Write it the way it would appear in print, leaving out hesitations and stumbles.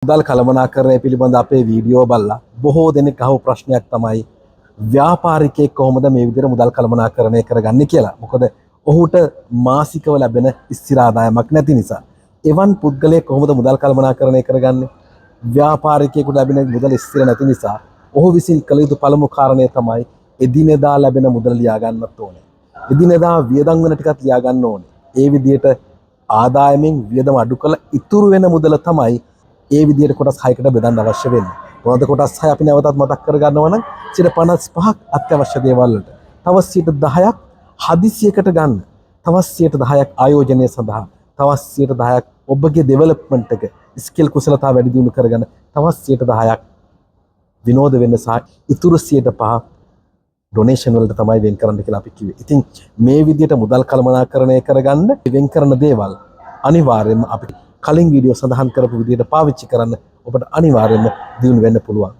මුදල් කළමනාකරණය පිළිබඳ අපේ වීඩියෝ බලලා බොහෝ දෙනෙක් අහපු ප්‍රශ්නයක් තමයි ව්‍යාපාරිකයෙක් කොහොමද මේ විදිහට මුදල් කළමනාකරණය කරගන්නේ කියලා. මොකද ඔහුට මාසිකව ලැබෙන ස්ථිර ආදායමක් නැති නිසා. එවන් පුද්ගලයෙක් කොහොමද මුදල් කළමනාකරණය කරගන්නේ? ව්‍යාපාරිකයෙකුට ලැබෙන මුදල් ස්ථිර නැති නිසා ඔහු විසින් කළ යුතු පළමු කාරණය තමයි එදිනෙදා ලැබෙන මුදල ලියා ගන්නත් ඕනේ. එදිනෙදා වියදම් වෙන ටිකත් ලියා ගන්න ඕනේ. ඒ විදිහට ආදායමෙන් වියදම අඩු කළ ඉතුරු වෙන මුදල තමයි ඒ විදිහට කොටස් 6කට බෙදන්න අවශ්‍ය වෙන්නේ. මොනවද කොටස් 6 අපි නැවතත් මතක් කරගන්නවා නම් 55ක් අත්‍යවශ්‍ය දේවල් වලට. තවත් 10ක් හදිසියකට ගන්න. තවත් 10ක් ආයෝජනය සඳහා. තවත් 10ක් ඔබගේ ඩෙවලොප්මන්ට් එක ස්කිල් කුසලතා වැඩි දියුණු කරගන්න. තවත් 10ක් විනෝද වෙන්න සහ ඉතුරු 5 ඩොනේෂන් වලට තමයි වෙන් කරන්න කියලා අපි කිව්වේ. ඉතින් මේ විදිහට මුදල් කළමනාකරණය කරගන්න වෙන් කරන දේවල් අනිවාර්යයෙන්ම අපි කලින් වීඩියෝ සඳහන් කරපු විදිහට පාවිච්චි කරන්න ඔබට අනිවාර්යයෙන්ම දියුණු වෙන්න පුළුවන්.